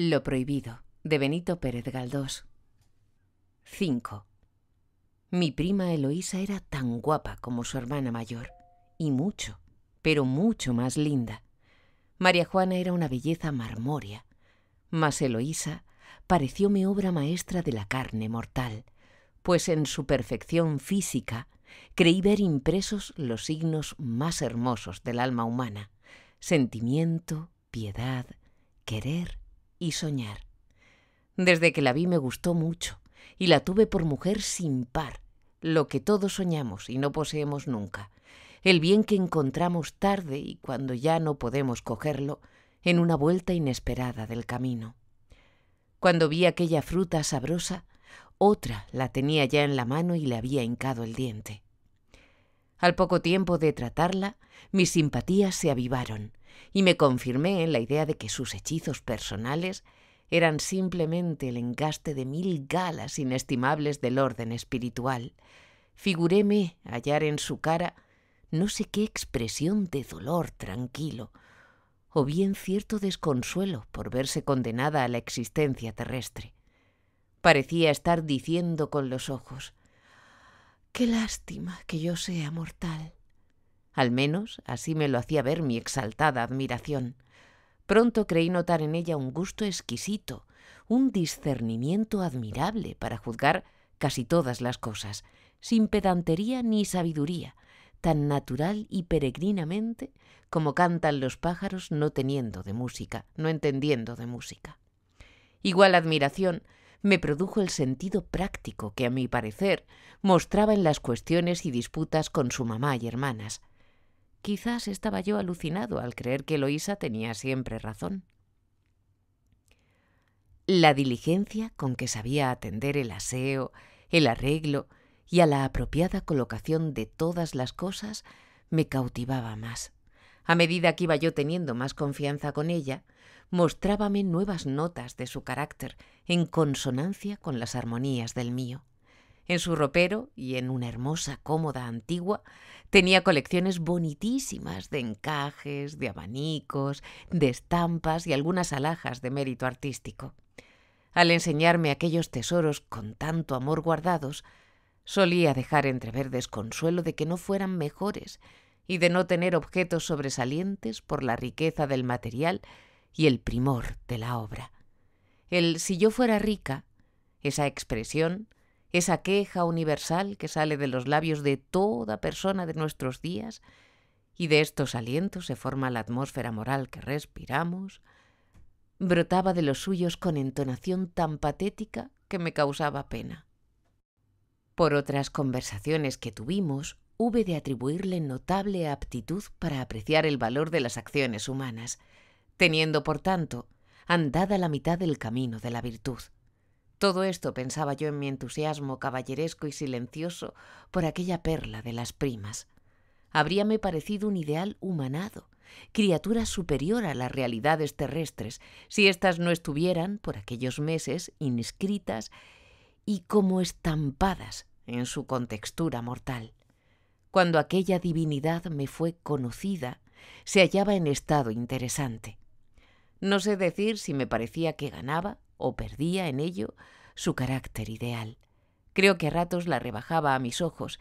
Lo prohibido, de Benito Pérez Galdós. 5. Mi prima Eloísa era tan guapa como su hermana mayor, y mucho, pero mucho más linda. María Juana era una belleza marmórea, mas Eloísa parecióme obra maestra de la carne mortal, pues en su perfección física creí ver impresos los signos más hermosos del alma humana: sentimiento, piedad, querer y soñar. Desde que la vi me gustó mucho y la tuve por mujer sin par, lo que todos soñamos y no poseemos nunca, el bien que encontramos tarde y cuando ya no podemos cogerlo, en una vuelta inesperada del camino. Cuando vi aquella fruta sabrosa, otra la tenía ya en la mano y le había hincado el diente. Al poco tiempo de tratarla, mis simpatías se avivaron y me confirmé en la idea de que sus hechizos personales eran simplemente el engaste de 1000 galas inestimables del orden espiritual. Figuréme hallar en su cara no sé qué expresión de dolor tranquilo, o bien cierto desconsuelo por verse condenada a la existencia terrestre. Parecía estar diciendo con los ojos: «Qué lástima que yo sea mortal». Al menos así me lo hacía ver mi exaltada admiración. Pronto creí notar en ella un gusto exquisito, un discernimiento admirable para juzgar casi todas las cosas, sin pedantería ni sabiduría, tan natural y peregrinamente como cantan los pájaros no teniendo de música, no entendiendo de música. Igual admiración me produjo el sentido práctico que, a mi parecer, mostraba en las cuestiones y disputas con su mamá y hermanas. Quizás estaba yo alucinado al creer que Eloísa tenía siempre razón. La diligencia con que sabía atender el aseo, el arreglo y a la apropiada colocación de todas las cosas me cautivaba más. A medida que iba yo teniendo más confianza con ella, mostrábame nuevas notas de su carácter en consonancia con las armonías del mío. En su ropero y en una hermosa cómoda antigua tenía colecciones bonitísimas de encajes, de abanicos, de estampas y algunas alhajas de mérito artístico. Al enseñarme aquellos tesoros con tanto amor guardados, solía dejar entrever desconsuelo de que no fueran mejores y de no tener objetos sobresalientes por la riqueza del material y el primor de la obra. El «si yo fuera rica», esa expresión, esa queja universal que sale de los labios de toda persona de nuestros días, y de estos alientos se forma la atmósfera moral que respiramos, brotaba de los suyos con entonación tan patética que me causaba pena. Por otras conversaciones que tuvimos, hube de atribuirle notable aptitud para apreciar el valor de las acciones humanas, teniendo, por tanto, andada la mitad del camino de la virtud. Todo esto pensaba yo en mi entusiasmo caballeresco y silencioso por aquella perla de las primas. Habríame parecido un ideal humanado, criatura superior a las realidades terrestres, si éstas no estuvieran, por aquellos meses, inscritas y como estampadas en su contextura mortal. Cuando aquella divinidad me fue conocida, se hallaba en estado interesante. No sé decir si me parecía que ganaba o perdía en ello su carácter ideal. Creo que a ratos la rebajaba a mis ojos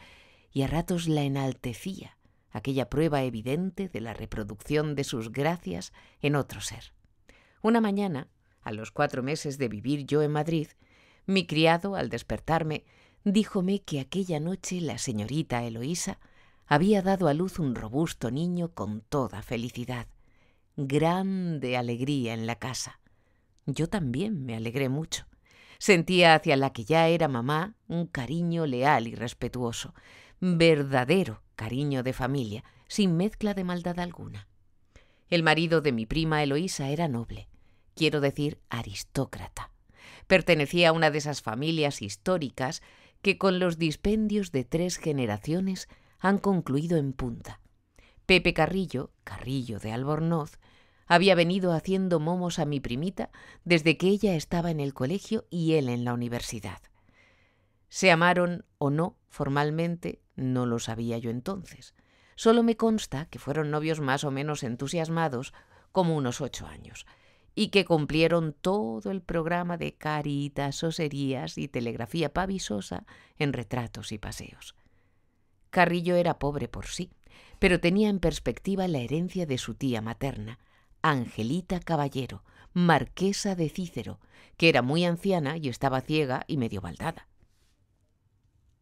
y a ratos la enaltecía, aquella prueba evidente de la reproducción de sus gracias en otro ser. Una mañana, a los 4 meses de vivir yo en Madrid, mi criado, al despertarme, díjome que aquella noche la señorita Eloísa había dado a luz un robusto niño con toda felicidad. Grande alegría en la casa. Yo también me alegré mucho. Sentía hacia la que ya era mamá un cariño leal y respetuoso, verdadero cariño de familia, sin mezcla de maldad alguna. El marido de mi prima Eloísa era noble, quiero decir aristócrata. Pertenecía a una de esas familias históricas que con los dispendios de 3 generaciones han concluido en punta. Pepe Carrillo, Carrillo de Albornoz, había venido haciendo momos a mi primita desde que ella estaba en el colegio y él en la universidad. Se amaron o no formalmente, no lo sabía yo entonces. Solo me consta que fueron novios más o menos entusiasmados, como unos 8 años, y que cumplieron todo el programa de caritas, oserías y telegrafía pavisosa en retratos y paseos. Carrillo era pobre por sí, pero tenía en perspectiva la herencia de su tía materna, Angelita Caballero, marquesa de Cícero, que era muy anciana y estaba ciega y medio baldada.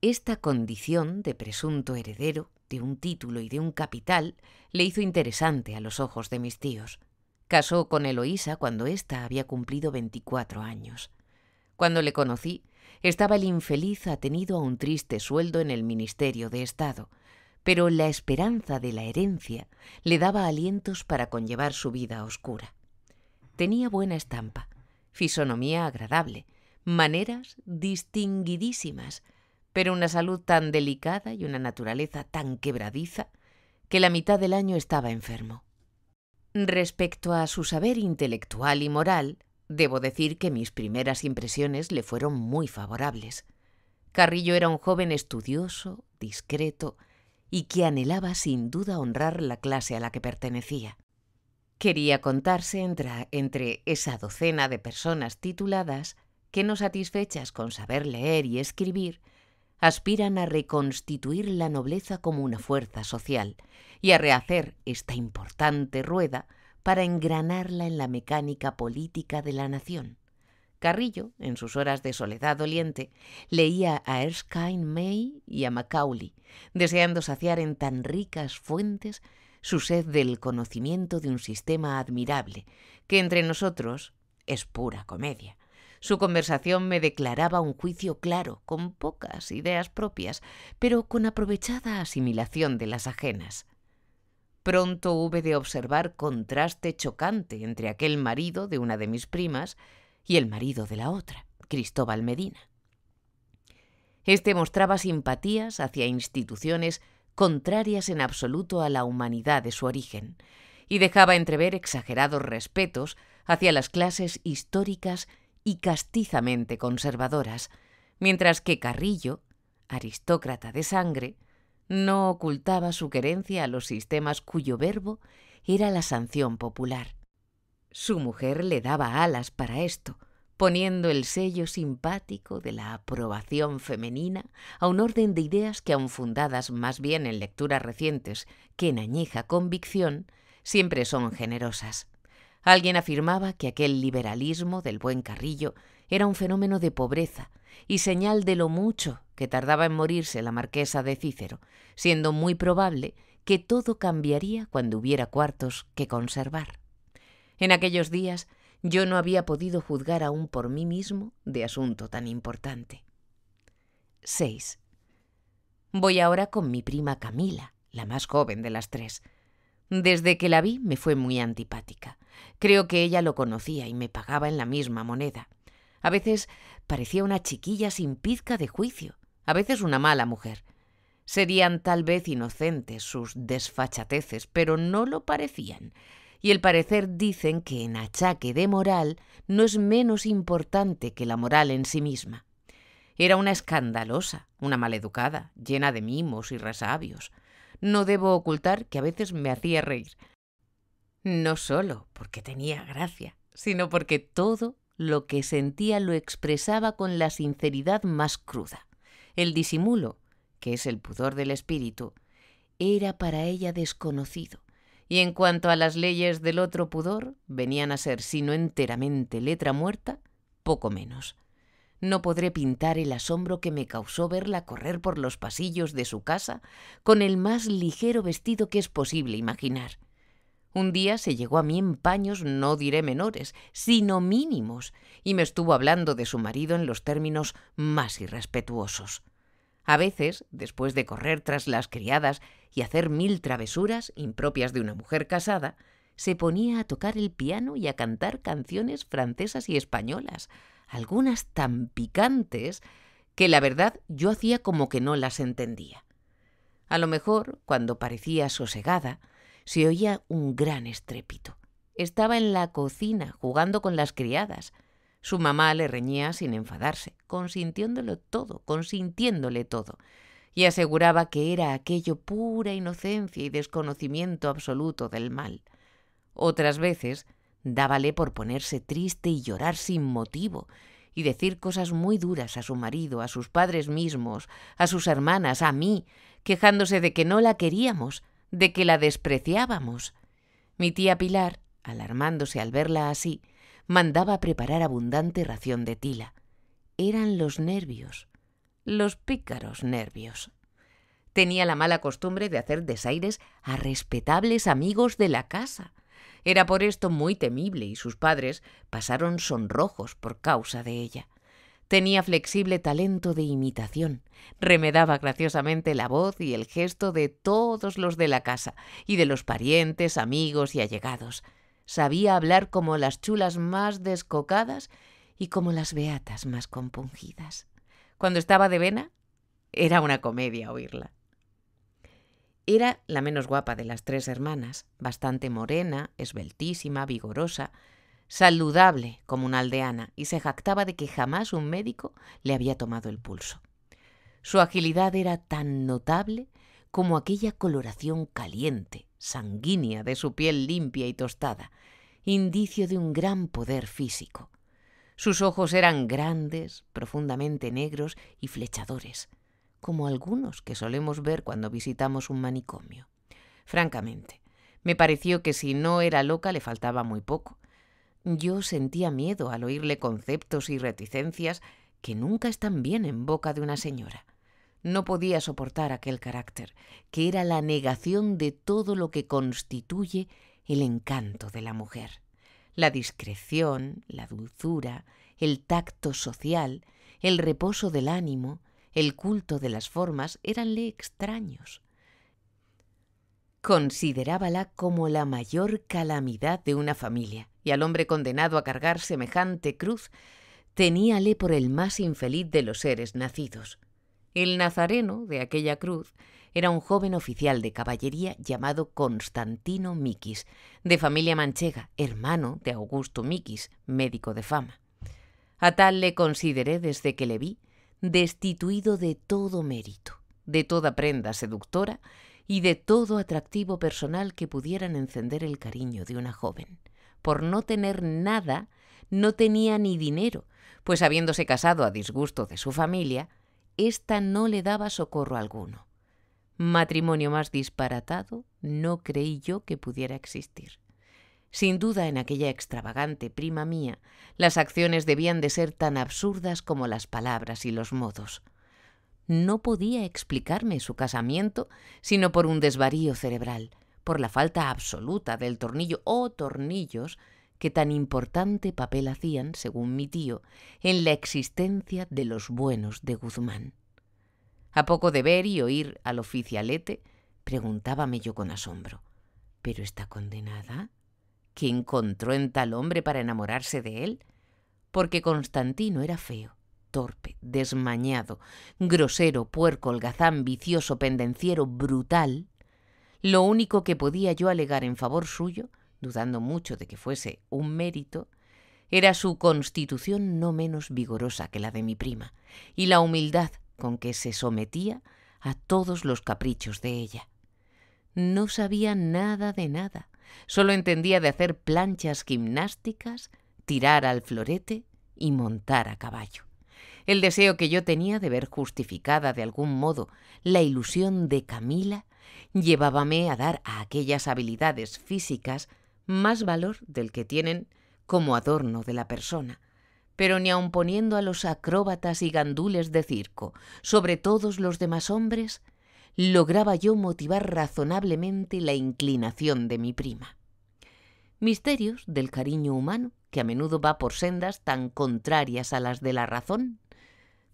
Esta condición de presunto heredero de un título y de un capital le hizo interesante a los ojos de mis tíos. Casó con Eloísa cuando ésta había cumplido 24 años. Cuando le conocí, estaba el infeliz atenido a un triste sueldo en el Ministerio de Estado, pero la esperanza de la herencia le daba alientos para conllevar su vida oscura. Tenía buena estampa, fisonomía agradable, maneras distinguidísimas, pero una salud tan delicada y una naturaleza tan quebradiza que la mitad del año estaba enfermo. Respecto a su saber intelectual y moral, debo decir que mis primeras impresiones le fueron muy favorables. Carrillo era un joven estudioso, discreto y que anhelaba sin duda honrar la clase a la que pertenecía. Quería contarse entre esa docena de personas tituladas que, no satisfechas con saber leer y escribir, aspiran a reconstituir la nobleza como una fuerza social y a rehacer esta importante rueda para engranarla en la mecánica política de la nación. Carrillo, en sus horas de soledad doliente, leía a Erskine May y a Macaulay, deseando saciar en tan ricas fuentes su sed del conocimiento de un sistema admirable, que entre nosotros es pura comedia. Su conversación me declaraba un juicio claro, con pocas ideas propias, pero con aprovechada asimilación de las ajenas. Pronto hube de observar contraste chocante entre aquel marido de una de mis primas y el marido de la otra, Cristóbal Medina. Este mostraba simpatías hacia instituciones contrarias en absoluto a la humanidad de su origen, y dejaba entrever exagerados respetos hacia las clases históricas y castizamente conservadoras, mientras que Carrillo, aristócrata de sangre, no ocultaba su querencia a los sistemas cuyo verbo era la sanción popular. Su mujer le daba alas para esto, poniendo el sello simpático de la aprobación femenina a un orden de ideas que, aun fundadas más bien en lecturas recientes que en añeja convicción, siempre son generosas. Alguien afirmaba que aquel liberalismo del buen Carrillo era un fenómeno de pobreza y señal de lo mucho que tardaba en morirse la marquesa de Cícero, siendo muy probable que todo cambiaría cuando hubiera cuartos que conservar. En aquellos días yo no había podido juzgar aún por mí mismo de asunto tan importante. 6. Voy ahora con mi prima Camila, la más joven de las tres. Desde que la vi me fue muy antipática. Creo que ella lo conocía y me pagaba en la misma moneda. A veces parecía una chiquilla sin pizca de juicio, a veces una mala mujer. Serían tal vez inocentes sus desfachateces, pero no lo parecían. Y el parecer dicen que en achaque de moral no es menos importante que la moral en sí misma. Era una escandalosa, una maleducada, llena de mimos y resabios. No debo ocultar que a veces me hacía reír. No solo porque tenía gracia, sino porque todo lo que sentía lo expresaba con la sinceridad más cruda. El disimulo, que es el pudor del espíritu, era para ella desconocido. Y en cuanto a las leyes del otro pudor, venían a ser, si no enteramente letra muerta, poco menos. No podré pintar el asombro que me causó verla correr por los pasillos de su casa con el más ligero vestido que es posible imaginar. Un día se llegó a mí en paños, no diré menores, sino mínimos, y me estuvo hablando de su marido en los términos más irrespetuosos. A veces, después de correr tras las criadas y hacer 1000 travesuras impropias de una mujer casada, se ponía a tocar el piano y a cantar canciones francesas y españolas, algunas tan picantes que la verdad yo hacía como que no las entendía. A lo mejor, cuando parecía sosegada, se oía un gran estrépito. Estaba en la cocina jugando con las criadas. Su mamá le reñía sin enfadarse, consintiéndole todo, y aseguraba que era aquello pura inocencia y desconocimiento absoluto del mal. Otras veces Dábale por ponerse triste y llorar sin motivo, y decir cosas muy duras a su marido, a sus padres mismos, a sus hermanas, a mí, quejándose de que no la queríamos, de que la despreciábamos. Mi tía Pilar, alarmándose al verla así, mandaba preparar abundante ración de tila. Eran los nervios, los pícaros nervios. Tenía la mala costumbre de hacer desaires a respetables amigos de la casa. Era por esto muy temible y sus padres pasaron sonrojos por causa de ella. Tenía flexible talento de imitación, remedaba graciosamente la voz y el gesto de todos los de la casa y de los parientes, amigos y allegados. Sabía hablar como las chulas más descocadas y como las beatas más compungidas. Cuando estaba de vena, era una comedia oírla. Era la menos guapa de las tres hermanas, bastante morena, esbeltísima, vigorosa, saludable como una aldeana, y se jactaba de que jamás un médico le había tomado el pulso. Su agilidad era tan notable como aquella coloración caliente, sanguínea de su piel limpia y tostada, indicio de un gran poder físico. Sus ojos eran grandes, profundamente negros y flechadores, como algunos que solemos ver cuando visitamos un manicomio. Francamente, me pareció que si no era loca le faltaba muy poco. Yo sentía miedo al oírle conceptos y reticencias que nunca están bien en boca de una señora. No podía soportar aquel carácter, que era la negación de todo lo que constituye el encanto de la mujer. La discreción, la dulzura, el tacto social, el reposo del ánimo, el culto de las formas éranle extraños. Considerábala como la mayor calamidad de una familia, y al hombre condenado a cargar semejante cruz teníale por el más infeliz de los seres nacidos. El nazareno de aquella cruz era un joven oficial de caballería llamado Constantino Miquis, de familia manchega, hermano de Augusto Miquis, médico de fama. A tal le consideré desde que le vi, destituido de todo mérito, de toda prenda seductora y de todo atractivo personal que pudieran encender el cariño de una joven. Por no tener nada, no tenía ni dinero, pues habiéndose casado a disgusto de su familia, ésta no le daba socorro alguno. Matrimonio más disparatado no creí yo que pudiera existir. Sin duda, en aquella extravagante prima mía, las acciones debían de ser tan absurdas como las palabras y los modos. No podía explicarme su casamiento sino por un desvarío cerebral, por la falta absoluta del tornillo o tornillos que tan importante papel hacían, según mi tío, en la existencia de los buenos de Guzmán. A poco de ver y oír al oficialete, preguntábame yo con asombro: ¿pero está condenada? ¿Qué encontró en tal hombre para enamorarse de él? Porque Constantino era feo, torpe, desmañado, grosero, puerco, holgazán, vicioso, pendenciero, brutal. Lo único que podía yo alegar en favor suyo, dudando mucho de que fuese un mérito, era su constitución no menos vigorosa que la de mi prima, y la humildad con que se sometía a todos los caprichos de ella. No sabía nada de nada, solo entendía de hacer planchas gimnásticas, tirar al florete y montar a caballo. El deseo que yo tenía de ver justificada de algún modo la ilusión de Camila llevábame a dar a aquellas habilidades físicas más valor del que tienen como adorno de la persona, pero ni aun poniendo a los acróbatas y gandules de circo sobre todos los demás hombres, lograba yo motivar razonablemente la inclinación de mi prima. Misterios del cariño humano, que a menudo va por sendas tan contrarias a las de la razón.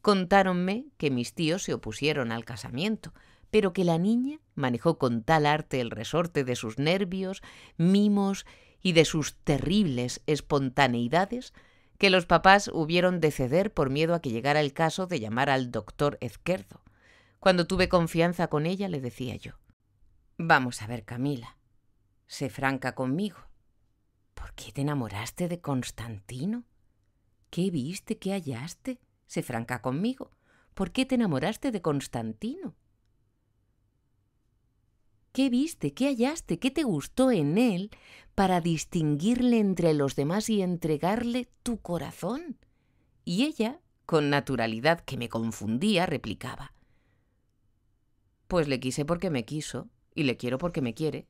Contáronme que mis tíos se opusieron al casamiento, pero que la niña manejó con tal arte el resorte de sus nervios, mimos y de sus terribles espontaneidades, que los papás hubieron de ceder por miedo a que llegara el caso de llamar al doctor Ezquerdo. Cuando tuve confianza con ella, le decía yo: «Vamos a ver, Camila, sé franca conmigo. ¿Por qué te enamoraste de Constantino? ¿Qué viste, qué hallaste? Sé franca conmigo. ¿Por qué te enamoraste de Constantino?» ¿Qué viste? ¿Qué hallaste? ¿Qué te gustó en él para distinguirle entre los demás y entregarle tu corazón? Y ella, con naturalidad que me confundía, replicaba: pues le quise porque me quiso y le quiero porque me quiere.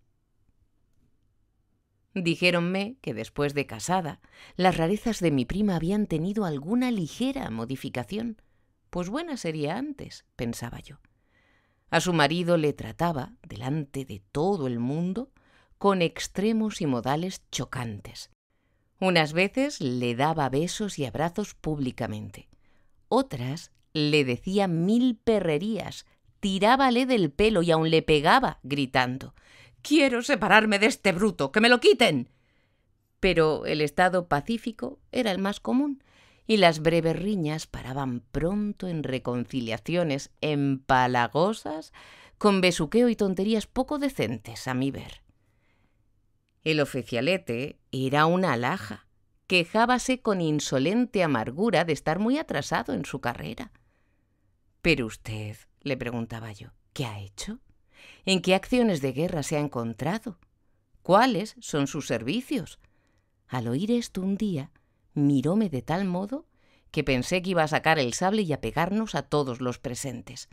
Dijéronme que después de casada, las rarezas de mi prima habían tenido alguna ligera modificación. Pues buena sería antes, pensaba yo. A su marido le trataba, delante de todo el mundo, con extremos y modales chocantes. Unas veces le daba besos y abrazos públicamente. Otras le decía 1000 perrerías, tirábale del pelo y aún le pegaba, gritando: «¡Quiero separarme de este bruto! ¡Que me lo quiten!». Pero el estado pacífico era el más común, y las breves riñas paraban pronto en reconciliaciones empalagosas, con besuqueo y tonterías poco decentes a mi ver. El oficialete era una alhaja. Quejábase con insolente amargura de estar muy atrasado en su carrera. «Pero usted», le preguntaba yo, «¿qué ha hecho? ¿En qué acciones de guerra se ha encontrado? ¿Cuáles son sus servicios?». Al oír esto un día, miróme de tal modo que pensé que iba a sacar el sable y a pegarnos a todos los presentes.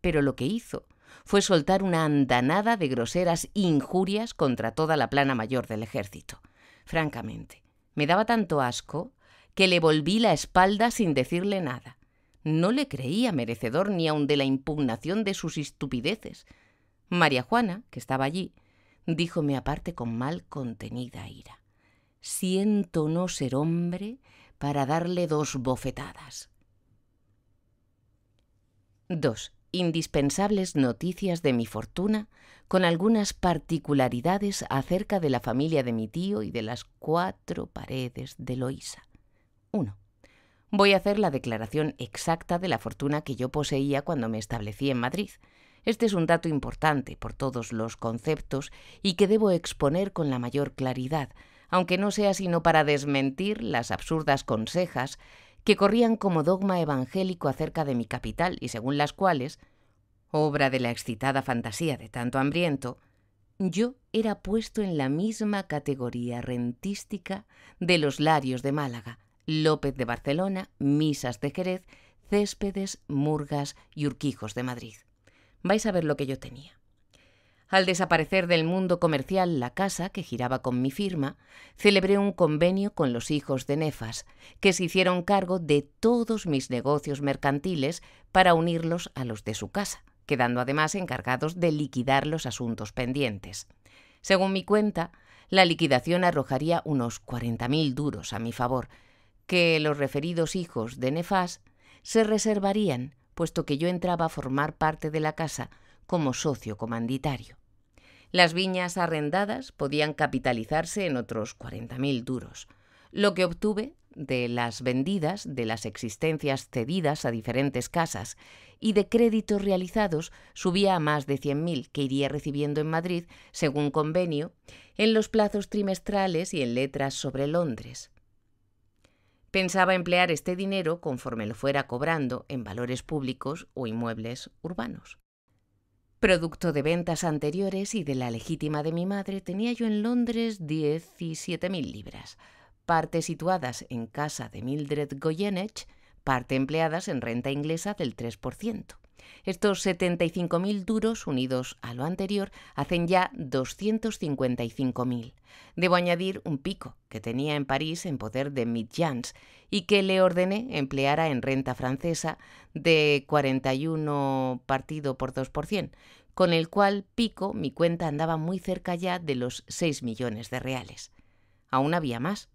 Pero lo que hizo fue soltar una andanada de groseras injurias contra toda la plana mayor del ejército. Francamente, me daba tanto asco que le volví la espalda sin decirle nada. No le creía merecedor ni aun de la impugnación de sus estupideces. María Juana, que estaba allí, díjome aparte con mal contenida ira: «Siento no ser hombre para darle 2 bofetadas». 2. Indispensables noticias de mi fortuna, con algunas particularidades acerca de la familia de mi tío y de las 4 paredes de Loísa. 1. Voy a hacer la declaración exacta de la fortuna que yo poseía cuando me establecí en Madrid. Este es un dato importante por todos los conceptos y que debo exponer con la mayor claridad, aunque no sea sino para desmentir las absurdas consejas que corrían como dogma evangélico acerca de mi capital y según las cuales, obra de la excitada fantasía de tanto hambriento, yo era puesto en la misma categoría rentística de los Larios de Málaga, López de Barcelona, Misas de Jerez, Céspedes, Murgas y Urquijos de Madrid. Vais a ver lo que yo tenía. Al desaparecer del mundo comercial la casa, que giraba con mi firma, celebré un convenio con los hijos de Nefas, que se hicieron cargo de todos mis negocios mercantiles para unirlos a los de su casa, quedando además encargados de liquidar los asuntos pendientes. Según mi cuenta, la liquidación arrojaría unos 40.000 duros a mi favor, que los referidos hijos de Nefas se reservarían, puesto que yo entraba a formar parte de la casa como socio comanditario. Las viñas arrendadas podían capitalizarse en otros 40.000 duros. Lo que obtuve de las vendidas, de las existencias cedidas a diferentes casas y de créditos realizados subía a más de 100.000 que iría recibiendo en Madrid, según convenio, en los plazos trimestrales y en letras sobre Londres. Pensaba emplear este dinero conforme lo fuera cobrando en valores públicos o inmuebles urbanos. Producto de ventas anteriores y de la legítima de mi madre, tenía yo en Londres 17.000 libras, parte situadas en casa de Mildred Goyeneche, parte empleadas en renta inglesa del 3%. Estos 75.000 duros, unidos a lo anterior, hacen ya 255.000. Debo añadir un pico que tenía en París en poder de Midjans y que le ordené empleara en renta francesa de 41 partido por 2%, con el cual pico mi cuenta andaba muy cerca ya de los 6 millones de reales. Aún había más.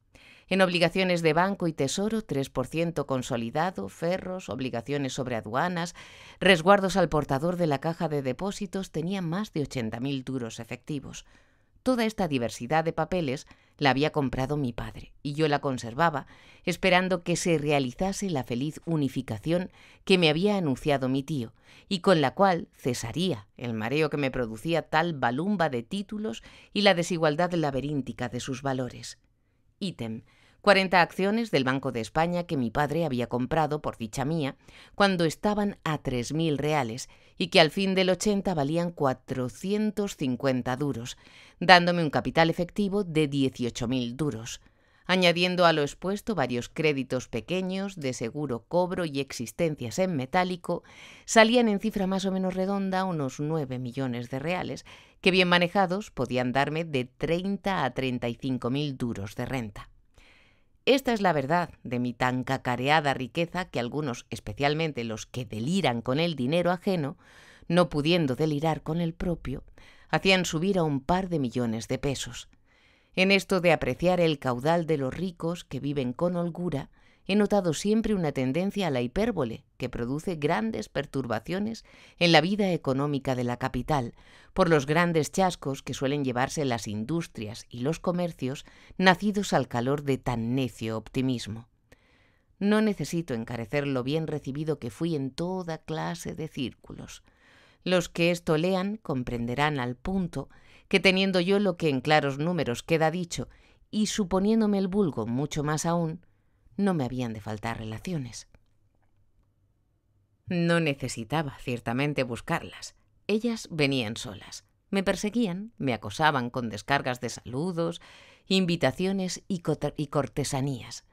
En obligaciones de banco y tesoro, 3% consolidado, ferros, obligaciones sobre aduanas, resguardos al portador de la caja de depósitos, tenía más de 80.000 duros efectivos. Toda esta diversidad de papeles la había comprado mi padre y yo la conservaba, esperando que se realizase la feliz unificación que me había anunciado mi tío y con la cual cesaría el mareo que me producía tal balumba de títulos y la desigualdad laberíntica de sus valores. Ítem. 40 acciones del Banco de España que mi padre había comprado por dicha mía cuando estaban a 3.000 reales y que al fin del 80 valían 450 duros, dándome un capital efectivo de 18.000 duros. Añadiendo a lo expuesto varios créditos pequeños de seguro cobro y existencias en metálico, salían en cifra más o menos redonda unos 9 millones de reales, que bien manejados podían darme de 30 a 35.000 duros de renta. Esta es la verdad de mi tan cacareada riqueza que algunos, especialmente los que deliran con el dinero ajeno, no pudiendo delirar con el propio, hacían subir a un par de millones de pesos. En esto de apreciar el caudal de los ricos que viven con holgura, he notado siempre una tendencia a la hipérbole que produce grandes perturbaciones en la vida económica de la capital, por los grandes chascos que suelen llevarse las industrias y los comercios nacidos al calor de tan necio optimismo. No necesito encarecer lo bien recibido que fui en toda clase de círculos. Los que esto lean comprenderán al punto que, teniendo yo lo que en claros números queda dicho y suponiéndome el vulgo mucho más aún, no me habían de faltar relaciones. No necesitaba ciertamente buscarlas. Ellas venían solas. Me perseguían, me acosaban con descargas de saludos, invitaciones y cortesanías.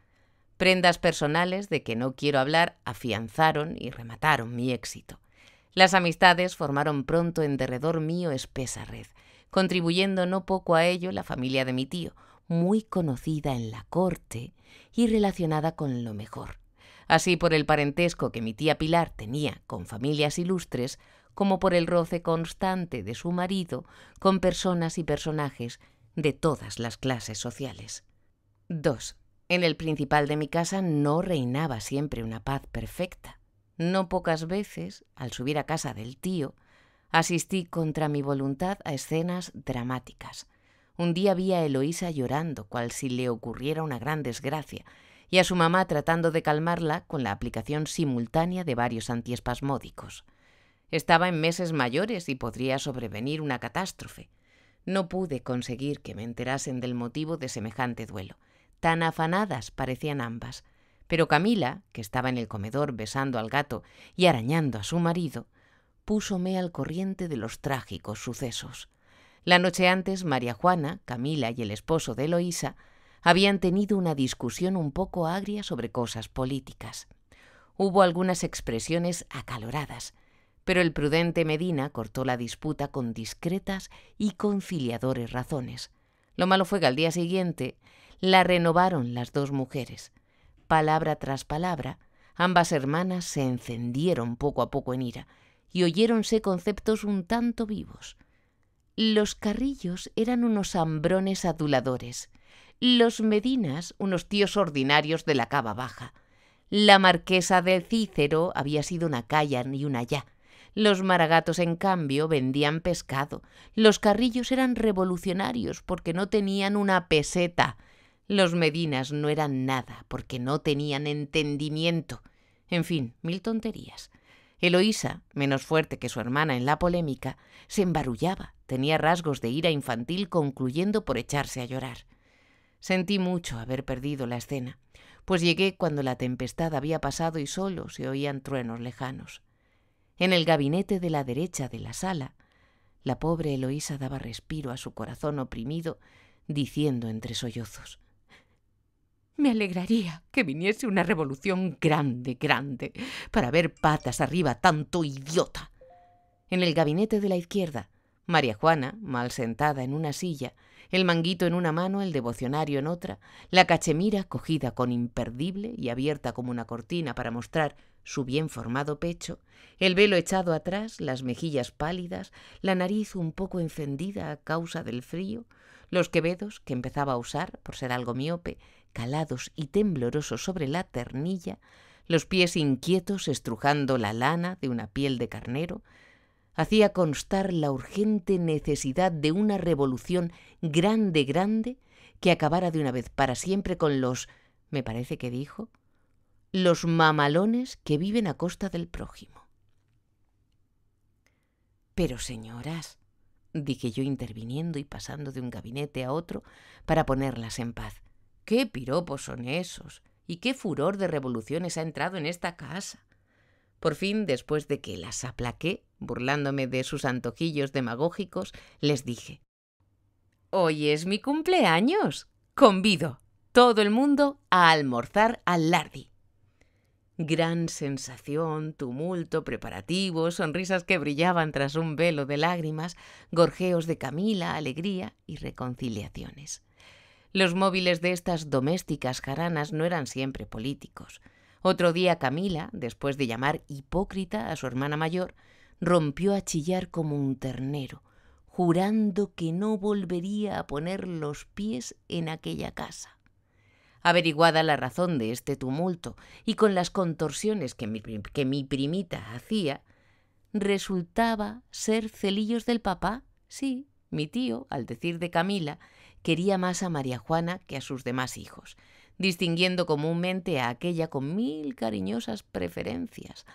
Prendas personales de que no quiero hablar afianzaron y remataron mi éxito. Las amistades formaron pronto en derredor mío espesa red, contribuyendo no poco a ello la familia de mi tío, muy conocida en la corte y relacionada con lo mejor, así por el parentesco que mi tía Pilar tenía con familias ilustres, como por el roce constante de su marido con personas y personajes de todas las clases sociales. 2. En el principal de mi casa no reinaba siempre una paz perfecta. No pocas veces, al subir a casa del tío, asistí contra mi voluntad a escenas dramáticas. Un día vi a Eloísa llorando, cual si le ocurriera una gran desgracia, y a su mamá tratando de calmarla con la aplicación simultánea de varios antiespasmódicos. Estaba en meses mayores y podría sobrevenir una catástrofe. No pude conseguir que me enterasen del motivo de semejante duelo. Tan afanadas parecían ambas. Pero Camila, que estaba en el comedor besando al gato y arañando a su marido, púsome al corriente de los trágicos sucesos. La noche antes, María Juana, Camila y el esposo de Eloísa habían tenido una discusión un poco agria sobre cosas políticas. Hubo algunas expresiones acaloradas, pero el prudente Medina cortó la disputa con discretas y conciliadores razones. Lo malo fue que al día siguiente la renovaron las dos mujeres. Palabra tras palabra, ambas hermanas se encendieron poco a poco en ira y oyéronse conceptos un tanto vivos. Los Carrillos eran unos hambrones aduladores, los Medinas unos tíos ordinarios de la cava baja, la marquesa de Cícero había sido una calla y una ya, los Maragatos, en cambio, vendían pescado, los Carrillos eran revolucionarios porque no tenían una peseta, los Medinas no eran nada porque no tenían entendimiento. En fin, 1000 tonterías. Eloísa, menos fuerte que su hermana en la polémica, se embarullaba, tenía rasgos de ira infantil concluyendo por echarse a llorar. Sentí mucho haber perdido la escena, pues llegué cuando la tempestad había pasado y solo se oían truenos lejanos. En el gabinete de la derecha de la sala, la pobre Eloísa daba respiro a su corazón oprimido, diciendo entre sollozos: «Me alegraría que viniese una revolución grande, grande, para ver patas arriba tanto idiota». En el gabinete de la izquierda, María Juana, mal sentada en una silla, el manguito en una mano, el devocionario en otra, la cachemira cogida con imperdible y abierta como una cortina para mostrar su bien formado pecho, el velo echado atrás, las mejillas pálidas, la nariz un poco encendida a causa del frío, los quevedos, que empezaba a usar, por ser algo miope, calados y temblorosos sobre la ternilla, los pies inquietos estrujando la lana de una piel de carnero, hacía constar la urgente necesidad de una revolución grande, grande, que acabara de una vez para siempre con los, me parece que dijo, los mamalones que viven a costa del prójimo. Pero señoras, dije yo interviniendo y pasando de un gabinete a otro para ponerlas en paz, ¿Qué piropos son esos? ¿Y qué furor de revoluciones ha entrado en esta casa? Por fin, después de que las aplaqué, burlándome de sus antojillos demagógicos, les dije: «Hoy es mi cumpleaños. Convido todo el mundo a almorzar al Lardi». Gran sensación, tumulto, preparativos, sonrisas que brillaban tras un velo de lágrimas, gorjeos de Camila, alegría y reconciliaciones. Los móviles de estas domésticas jaranas no eran siempre políticos. Otro día Camila, después de llamar hipócrita a su hermana mayor, rompió a chillar como un ternero, jurando que no volvería a poner los pies en aquella casa. Averiguada la razón de este tumulto y con las contorsiones que mi primita hacía, resultaba ser celillos del papá. Sí, mi tío, al decir de Camila, quería más a María Juana que a sus demás hijos, distinguiendo comúnmente a aquella con 1000 cariñosas preferencias,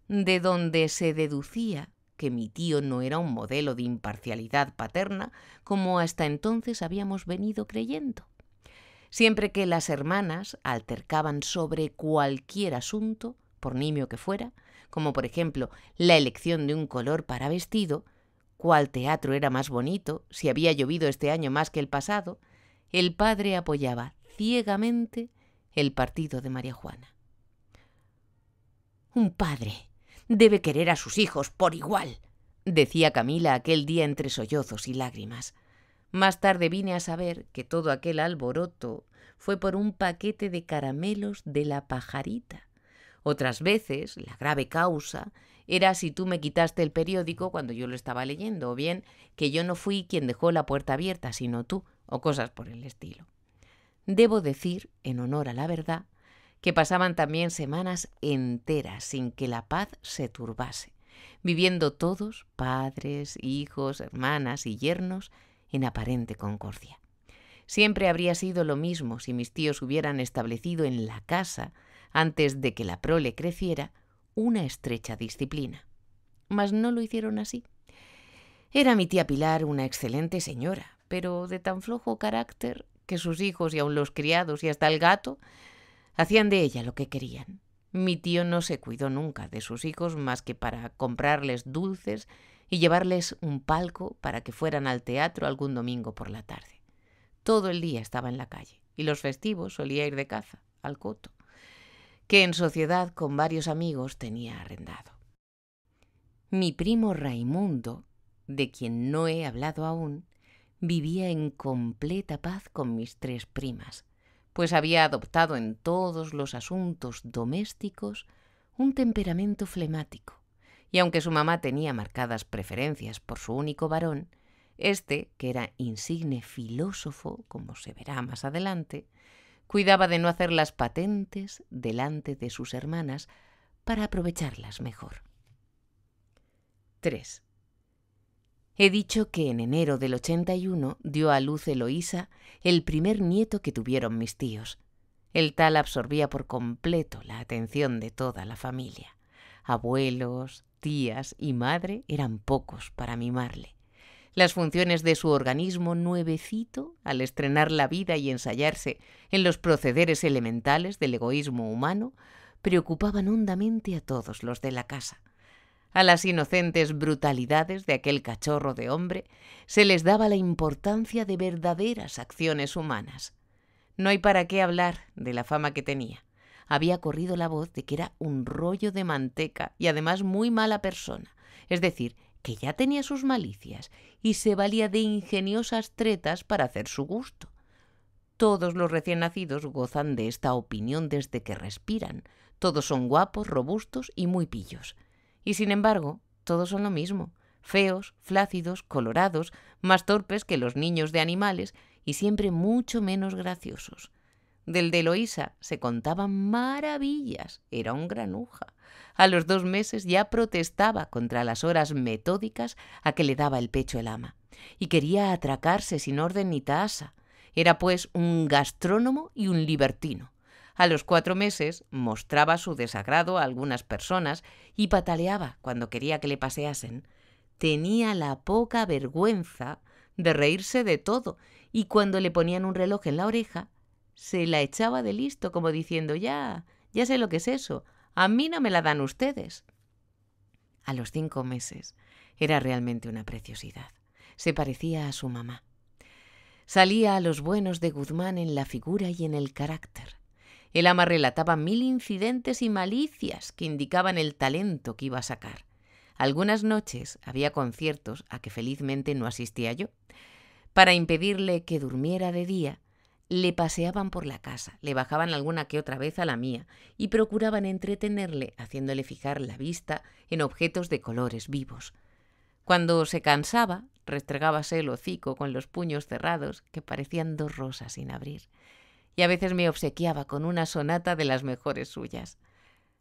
de donde se deducía que mi tío no era un modelo de imparcialidad paterna como hasta entonces habíamos venido creyendo. Siempre que las hermanas altercaban sobre cualquier asunto, por nimio que fuera, como por ejemplo la elección de un color para vestido, cuál teatro era más bonito, si había llovido este año más que el pasado, el padre apoyaba ciegamente el partido de María Juana. «Un padre debe querer a sus hijos por igual», decía Camila aquel día entre sollozos y lágrimas. Más tarde vine a saber que todo aquel alboroto fue por un paquete de caramelos de la pajarita. Otras veces, la grave causa era si tú me quitaste el periódico cuando yo lo estaba leyendo, o bien que yo no fui quien dejó la puerta abierta, sino tú, o cosas por el estilo. Debo decir, en honor a la verdad, que pasaban también semanas enteras sin que la paz se turbase, viviendo todos, padres, hijos, hermanas y yernos, en aparente concordia. Siempre habría sido lo mismo si mis tíos hubieran establecido en la casa, antes de que la prole creciera, una estrecha disciplina. Mas no lo hicieron así. Era mi tía Pilar una excelente señora, pero de tan flojo carácter que sus hijos y aun los criados y hasta el gato hacían de ella lo que querían. Mi tío no se cuidó nunca de sus hijos más que para comprarles dulces y llevarles un palco para que fueran al teatro algún domingo por la tarde. Todo el día estaba en la calle y los festivos solía ir de caza, al coto, que en sociedad con varios amigos tenía arrendado. Mi primo Raimundo, de quien no he hablado aún, vivía en completa paz con mis 3 primas, pues había adoptado en todos los asuntos domésticos un temperamento flemático, y aunque su mamá tenía marcadas preferencias por su único varón, este, que era insigne filósofo, como se verá más adelante, cuidaba de no hacerlas patentes delante de sus hermanas para aprovecharlas mejor. 3. He dicho que en enero del 81 dio a luz Eloísa el primer nieto que tuvieron mis tíos. El tal absorbía por completo la atención de toda la familia. Abuelos, tías y madre eran pocos para mimarle. Las funciones de su organismo nuevecito, al estrenar la vida y ensayarse en los procederes elementales del egoísmo humano, preocupaban hondamente a todos los de la casa. A las inocentes brutalidades de aquel cachorro de hombre se les daba la importancia de verdaderas acciones humanas. No hay para qué hablar de la fama que tenía. Había corrido la voz de que era un rollo de manteca y además muy mala persona, es decir, que ya tenía sus malicias y se valía de ingeniosas tretas para hacer su gusto. Todos los recién nacidos gozan de esta opinión desde que respiran. Todos son guapos, robustos y muy pillos. Y sin embargo, todos son lo mismo, feos, flácidos, colorados, más torpes que los niños de animales y siempre mucho menos graciosos. Del de Eloísa se contaban maravillas, era un granuja. A los 2 meses ya protestaba contra las horas metódicas a que le daba el pecho el ama, y quería atracarse sin orden ni tasa. Era pues un gastrónomo y un libertino. A los 4 meses mostraba su desagrado a algunas personas y pataleaba cuando quería que le paseasen. Tenía la poca vergüenza de reírse de todo y cuando le ponían un reloj en la oreja Se la echaba de listo, como diciendo, ya sé lo que es eso, a mí no me la dan ustedes. A los 5 meses era realmente una preciosidad. Se parecía a su mamá. Salía a los buenos de Guzmán en la figura y en el carácter. El ama relataba 1000 incidentes y malicias que indicaban el talento que iba a sacar. Algunas noches había conciertos a que felizmente no asistía yo. Para impedirle que durmiera de día, le paseaban por la casa, le bajaban alguna que otra vez a la mía y procuraban entretenerle haciéndole fijar la vista en objetos de colores vivos. Cuando se cansaba, restregábase el hocico con los puños cerrados que parecían 2 rosas sin abrir, y a veces me obsequiaba con una sonata de las mejores suyas.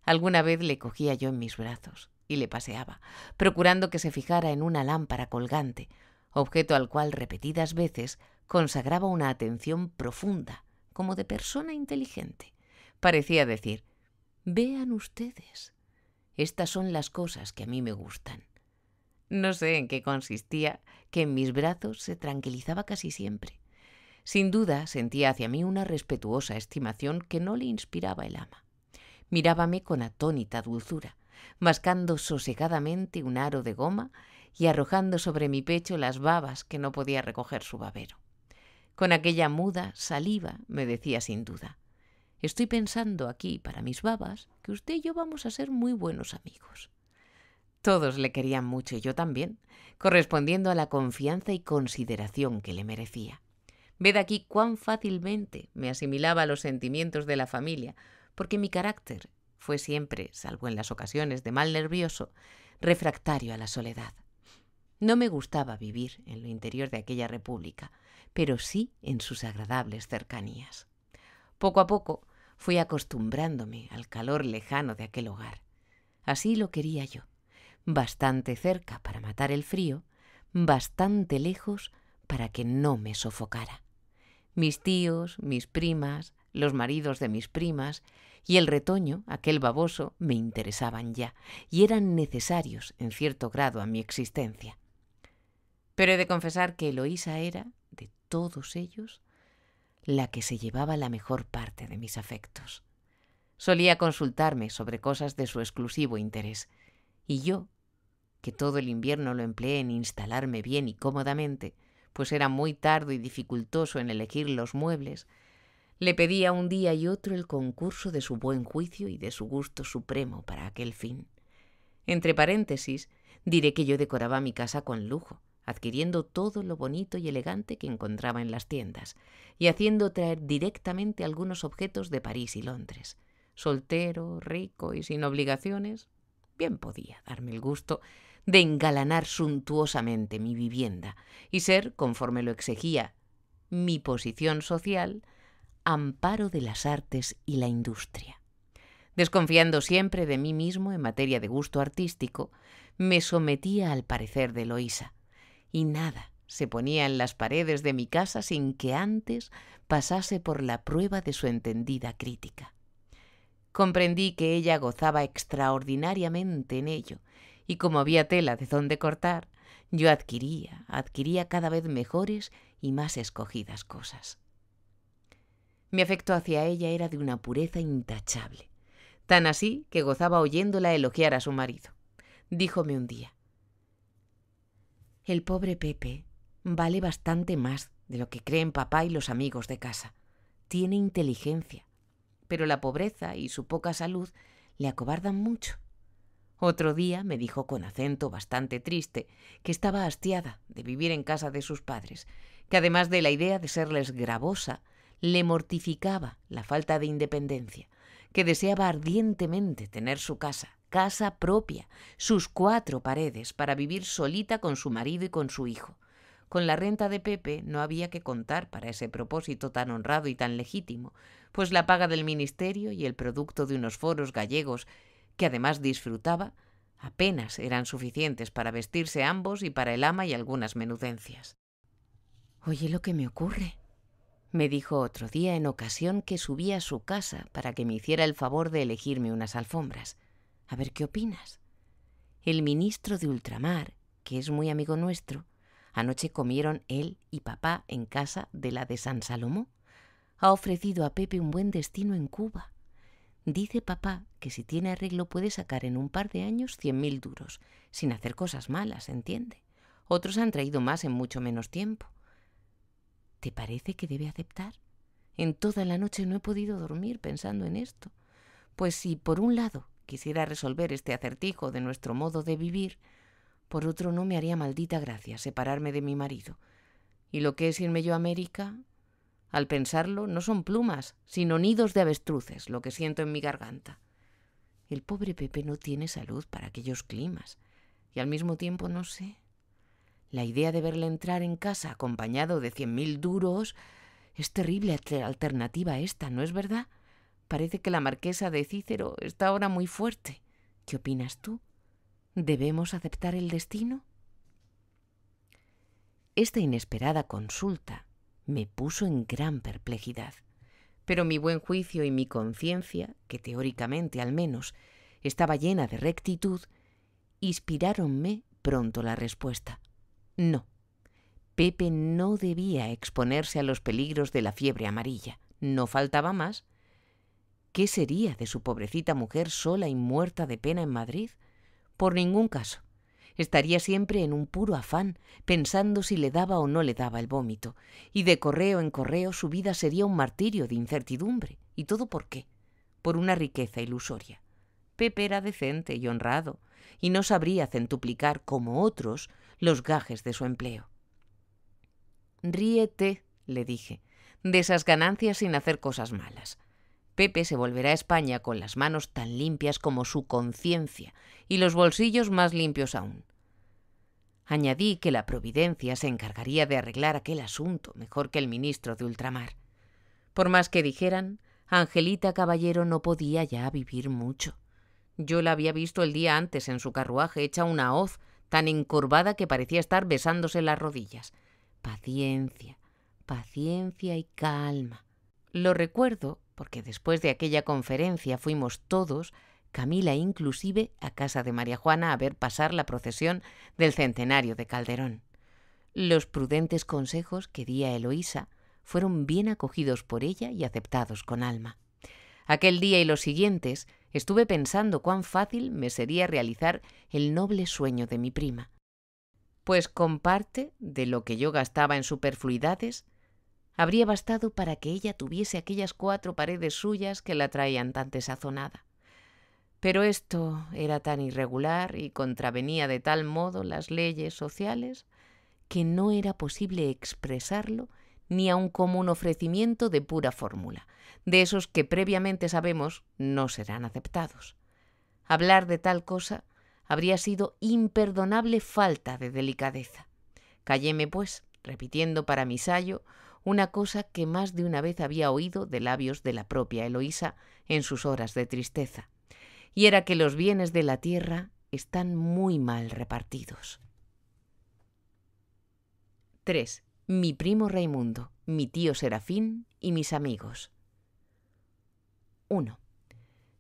Alguna vez le cogía yo en mis brazos y le paseaba, procurando que se fijara en una lámpara colgante, objeto al cual repetidas veces consagraba una atención profunda, como de persona inteligente. Parecía decir, vean ustedes, estas son las cosas que a mí me gustan. No sé en qué consistía, que en mis brazos se tranquilizaba casi siempre. Sin duda sentía hacia mí una respetuosa estimación que no le inspiraba el ama. Mirábame con atónita dulzura, mascando sosegadamente un aro de goma y arrojando sobre mi pecho las babas que no podía recoger su babero. Con aquella muda saliva me decía sin duda, estoy pensando aquí para mis babas que usted y yo vamos a ser muy buenos amigos. Todos le querían mucho y yo también, correspondiendo a la confianza y consideración que le merecía. Ved aquí cuán fácilmente me asimilaba a los sentimientos de la familia, porque mi carácter fue siempre, salvo en las ocasiones de mal nervioso, refractario a la soledad. No me gustaba vivir en lo interior de aquella república, pero sí en sus agradables cercanías. Poco a poco fui acostumbrándome al calor lejano de aquel hogar. Así lo quería yo, bastante cerca para matar el frío, bastante lejos para que no me sofocara. Mis tíos, mis primas, los maridos de mis primas y el retoño, aquel baboso, me interesaban ya y eran necesarios en cierto grado a mi existencia. Pero he de confesar que Eloísa era, de todos ellos, la que se llevaba la mejor parte de mis afectos. Solía consultarme sobre cosas de su exclusivo interés, y yo, que todo el invierno lo empleé en instalarme bien y cómodamente, pues era muy tardo y dificultoso en elegir los muebles, le pedía un día y otro el concurso de su buen juicio y de su gusto supremo para aquel fin. Entre paréntesis, diré que yo decoraba mi casa con lujo, adquiriendo todo lo bonito y elegante que encontraba en las tiendas, y haciendo traer directamente algunos objetos de París y Londres. Soltero, rico y sin obligaciones, bien podía darme el gusto de engalanar suntuosamente mi vivienda y ser, conforme lo exigía mi posición social, amparo de las artes y la industria. Desconfiando siempre de mí mismo en materia de gusto artístico, me sometía al parecer de Eloísa, y nada se ponía en las paredes de mi casa sin que antes pasase por la prueba de su entendida crítica. Comprendí que ella gozaba extraordinariamente en ello, y como había tela de dónde cortar, yo adquiría cada vez mejores y más escogidas cosas. Mi afecto hacia ella era de una pureza intachable, tan así que gozaba oyéndola elogiar a su marido. Díjome un día, el pobre Pepe vale bastante más de lo que creen papá y los amigos de casa. Tiene inteligencia, pero la pobreza y su poca salud le acobardan mucho. Otro día me dijo con acento bastante triste que estaba hastiada de vivir en casa de sus padres, que además de la idea de serles gravosa, le mortificaba la falta de independencia, que deseaba ardientemente tener su casa propia, sus 4 paredes, para vivir solita con su marido y con su hijo. Con la renta de Pepe no había que contar para ese propósito tan honrado y tan legítimo, pues la paga del ministerio y el producto de unos foros gallegos que además disfrutaba, apenas eran suficientes para vestirse ambos y para el ama y algunas menudencias. «Oye lo que me ocurre», me dijo otro día en ocasión que subí a su casa para que me hiciera el favor de elegirme unas alfombras. A ver qué opinas. El ministro de Ultramar, que es muy amigo nuestro, anoche comieron él y papá en casa de la de San Salomó. ha ofrecido a Pepe un buen destino en Cuba. Dice papá que si tiene arreglo puede sacar en un par de años 100.000 duros, sin hacer cosas malas, ¿entiende? Otros han traído más en mucho menos tiempo. ¿Te parece que debe aceptar? En toda la noche no he podido dormir pensando en esto. Pues si por un lado quisiera resolver este acertijo de nuestro modo de vivir, por otro no me haría maldita gracia separarme de mi marido. Y lo que es irme yo a América, al pensarlo, no son plumas, sino nidos de avestruces lo que siento en mi garganta. El pobre Pepe no tiene salud para aquellos climas, y al mismo tiempo no sé. La idea de verle entrar en casa acompañado de 100.000 duros es terrible alternativa esta, ¿no es verdad? Parece que la marquesa de Cícero está ahora muy fuerte. ¿Qué opinas tú? ¿Debemos aceptar el destino? Esta inesperada consulta me puso en gran perplejidad, pero mi buen juicio y mi conciencia, que teóricamente al menos estaba llena de rectitud, inspiráronme pronto la respuesta. No, Pepe no debía exponerse a los peligros de la fiebre amarilla. No faltaba más. ¿Qué sería de su pobrecita mujer sola y muerta de pena en Madrid? Por ningún caso. Estaría siempre en un puro afán, pensando si le daba o no le daba el vómito, y de correo en correo su vida sería un martirio de incertidumbre. ¿Y todo por qué? Por una riqueza ilusoria. Pepe era decente y honrado, y no sabría centuplicar, como otros, los gajes de su empleo. Ríete, le dije, de esas ganancias sin hacer cosas malas. Pepe se volverá a España con las manos tan limpias como su conciencia y los bolsillos más limpios aún. Añadí que la providencia se encargaría de arreglar aquel asunto mejor que el ministro de ultramar. Por más que dijeran, Angelita Caballero no podía ya vivir mucho. Yo la había visto el día antes en su carruaje hecha una hoz tan encorvada que parecía estar besándose las rodillas. Paciencia, paciencia y calma. Lo recuerdo porque después de aquella conferencia fuimos todos, Camila inclusive, a casa de María Juana a ver pasar la procesión del centenario de Calderón. Los prudentes consejos que di a Eloísa fueron bien acogidos por ella y aceptados con alma. Aquel día y los siguientes estuve pensando cuán fácil me sería realizar el noble sueño de mi prima, pues con parte de lo que yo gastaba en superfluidades habría bastado para que ella tuviese aquellas 4 paredes suyas que la traían tan desazonada. Pero esto era tan irregular y contravenía de tal modo las leyes sociales que no era posible expresarlo ni aun como un ofrecimiento de pura fórmula, de esos que previamente sabemos no serán aceptados. Hablar de tal cosa habría sido imperdonable falta de delicadeza. Calléme, pues, repitiendo para mi sayo una cosa que más de una vez había oído de labios de la propia Eloísa en sus horas de tristeza, y era que los bienes de la tierra están muy mal repartidos. 3. Mi primo Raimundo, mi tío Serafín y mis amigos. 1.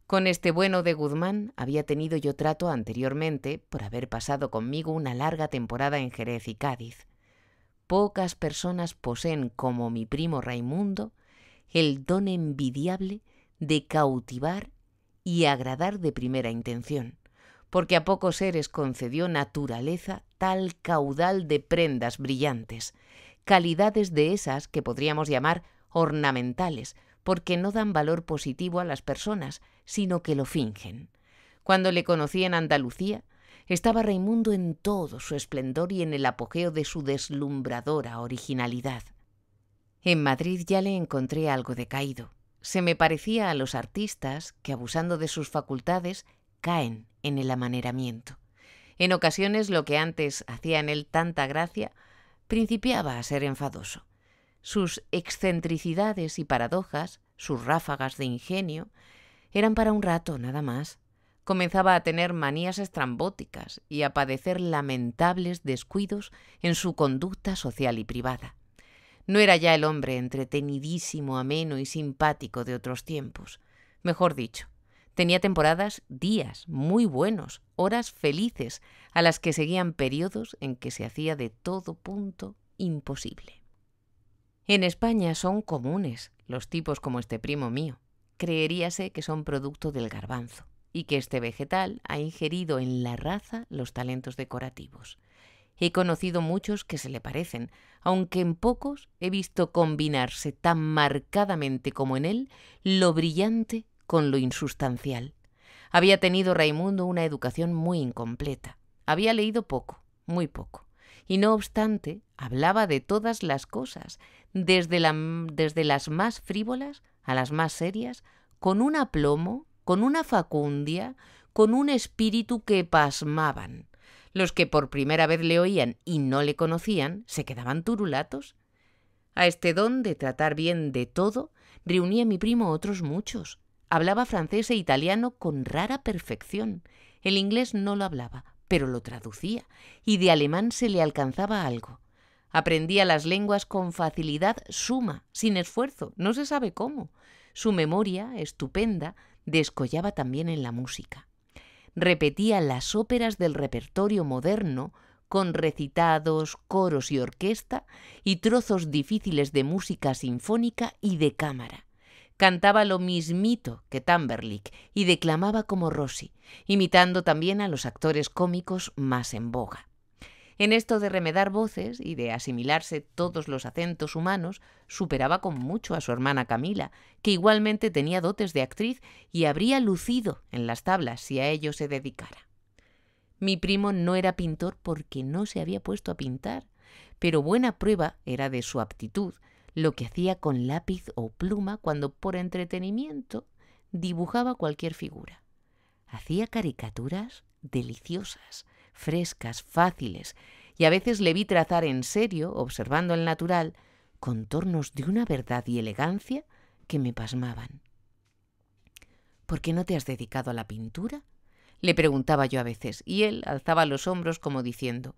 Con este bueno de Guzmán había tenido yo trato anteriormente por haber pasado conmigo una larga temporada en Jerez y Cádiz. Pocas personas poseen, como mi primo Raimundo, el don envidiable de cautivar y agradar de primera intención, porque a pocos seres concedió naturaleza tal caudal de prendas brillantes, calidades de esas que podríamos llamar ornamentales, porque no dan valor positivo a las personas, sino que lo fingen. Cuando le conocí en Andalucía, estaba Raimundo en todo su esplendor y en el apogeo de su deslumbradora originalidad. En Madrid ya le encontré algo decaído. Se me parecía a los artistas que, abusando de sus facultades, caen en el amaneramiento. En ocasiones lo que antes hacía en él tanta gracia principiaba a ser enfadoso. Sus excentricidades y paradojas, sus ráfagas de ingenio, eran para un rato nada más. Comenzaba a tener manías estrambóticas y a padecer lamentables descuidos en su conducta social y privada. No era ya el hombre entretenidísimo, ameno y simpático de otros tiempos. Mejor dicho, tenía temporadas, días muy buenos, horas felices, a las que seguían periodos en que se hacía de todo punto imposible. En España son comunes los tipos como este primo mío, creeríase que son producto del garbanzo y que este vegetal ha ingerido en la raza los talentos decorativos. He conocido muchos que se le parecen, aunque en pocos he visto combinarse tan marcadamente como en él lo brillante con lo insustancial. Había tenido Raimundo una educación muy incompleta. Había leído poco, muy poco, y no obstante hablaba de todas las cosas, desde las más frívolas a las más serias, con un aplomo, con una facundia, con un espíritu que pasmaban. Los que por primera vez le oían y no le conocían se quedaban turulatos. A este don de tratar bien de todo reunía mi primo otros muchos. Hablaba francés e italiano con rara perfección. El inglés no lo hablaba, pero lo traducía, y de alemán se le alcanzaba algo. Aprendía las lenguas con facilidad suma, sin esfuerzo, no se sabe cómo. Su memoria, estupenda, descollaba también en la música. Repetía las óperas del repertorio moderno con recitados, coros y orquesta y trozos difíciles de música sinfónica y de cámara. Cantaba lo mismito que Tamberlik y declamaba como Rossi, imitando también a los actores cómicos más en boga. En esto de remedar voces y de asimilarse todos los acentos humanos, superaba con mucho a su hermana Camila, que igualmente tenía dotes de actriz y habría lucido en las tablas si a ello se dedicara. Mi primo no era pintor porque no se había puesto a pintar, pero buena prueba era de su aptitud lo que hacía con lápiz o pluma cuando por entretenimiento dibujaba cualquier figura. Hacía caricaturas deliciosas, frescas, fáciles, y a veces le vi trazar en serio, observando el natural, contornos de una verdad y elegancia que me pasmaban. ¿Por qué no te has dedicado a la pintura?, le preguntaba yo a veces, y él alzaba los hombros como diciendo: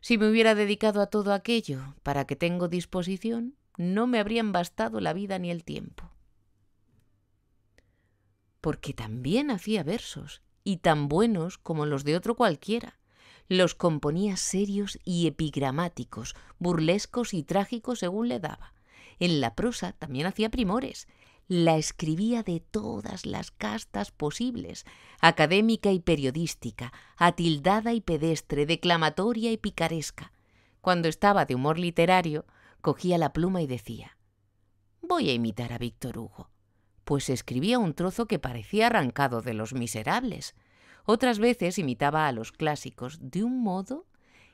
si me hubiera dedicado a todo aquello para que tengo disposición, no me habrían bastado la vida ni el tiempo. Porque también hacía versos, y tan buenos como los de otro cualquiera. Los componía serios y epigramáticos, burlescos y trágicos según le daba. En la prosa también hacía primores. La escribía de todas las castas posibles, académica y periodística, atildada y pedestre, declamatoria y picaresca. Cuando estaba de humor literario, cogía la pluma y decía: voy a imitar a Víctor Hugo. Pues escribía un trozo que parecía arrancado de Los Miserables. Otras veces imitaba a los clásicos de un modo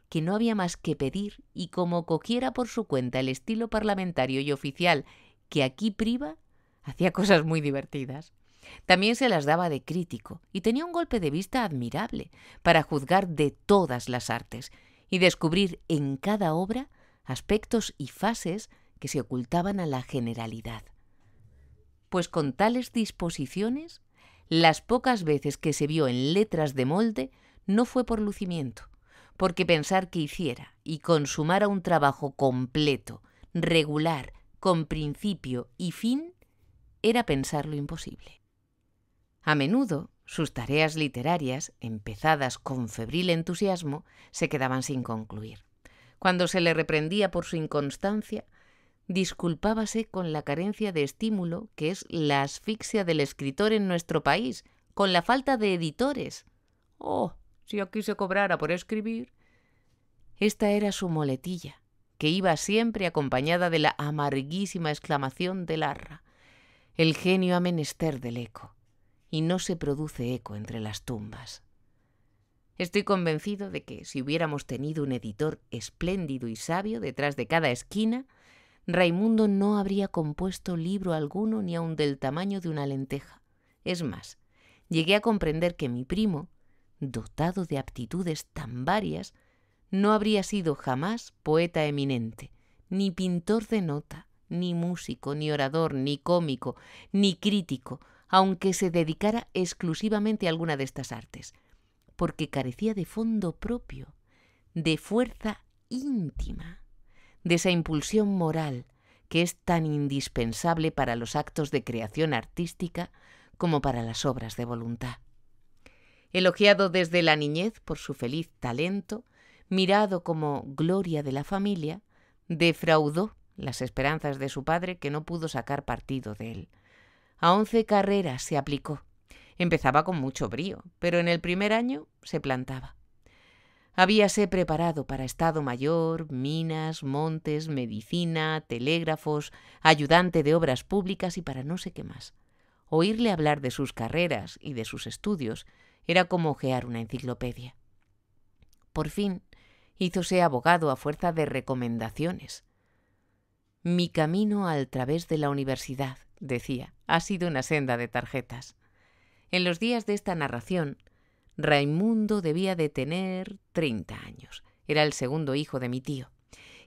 que no había más que pedir, y como cogiera por su cuenta el estilo parlamentario y oficial que aquí priva, hacía cosas muy divertidas. También se las daba de crítico y tenía un golpe de vista admirable para juzgar de todas las artes y descubrir en cada obra aspectos y fases que se ocultaban a la generalidad. Pues con tales disposiciones, las pocas veces que se vio en letras de molde no fue por lucimiento, porque pensar que hiciera y consumara un trabajo completo, regular, con principio y fin, era pensar lo imposible. A menudo, sus tareas literarias, empezadas con febril entusiasmo, se quedaban sin concluir. Cuando se le reprendía por su inconstancia, disculpábase con la carencia de estímulo que es la asfixia del escritor en nuestro país, con la falta de editores. ¡Oh, si aquí se cobrara por escribir! Esta era su moletilla, que iba siempre acompañada de la amarguísima exclamación de Larra: el genio ha menester del eco, y no se produce eco entre las tumbas. Estoy convencido de que si hubiéramos tenido un editor espléndido y sabio detrás de cada esquina, Raimundo no habría compuesto libro alguno ni aun del tamaño de una lenteja. Es más, llegué a comprender que mi primo, dotado de aptitudes tan varias, no habría sido jamás poeta eminente, ni pintor de nota, ni músico, ni orador, ni cómico, ni crítico, aunque se dedicara exclusivamente a alguna de estas artes, porque carecía de fondo propio, de fuerza íntima, de esa impulsión moral que es tan indispensable para los actos de creación artística como para las obras de voluntad. Elogiado desde la niñez por su feliz talento, mirado como gloria de la familia, defraudó las esperanzas de su padre, que no pudo sacar partido de él. A 11 carreras se aplicó. Empezaba con mucho brío, pero en el primer año se plantaba. Habíase preparado para Estado Mayor, minas, montes, medicina, telégrafos, ayudante de obras públicas y para no sé qué más. Oírle hablar de sus carreras y de sus estudios era como hojear una enciclopedia. Por fin hízose abogado a fuerza de recomendaciones. Mi camino al través de la universidad, decía, ha sido una senda de tarjetas. En los días de esta narración, Raimundo debía de tener 30 años. Era el segundo hijo de mi tío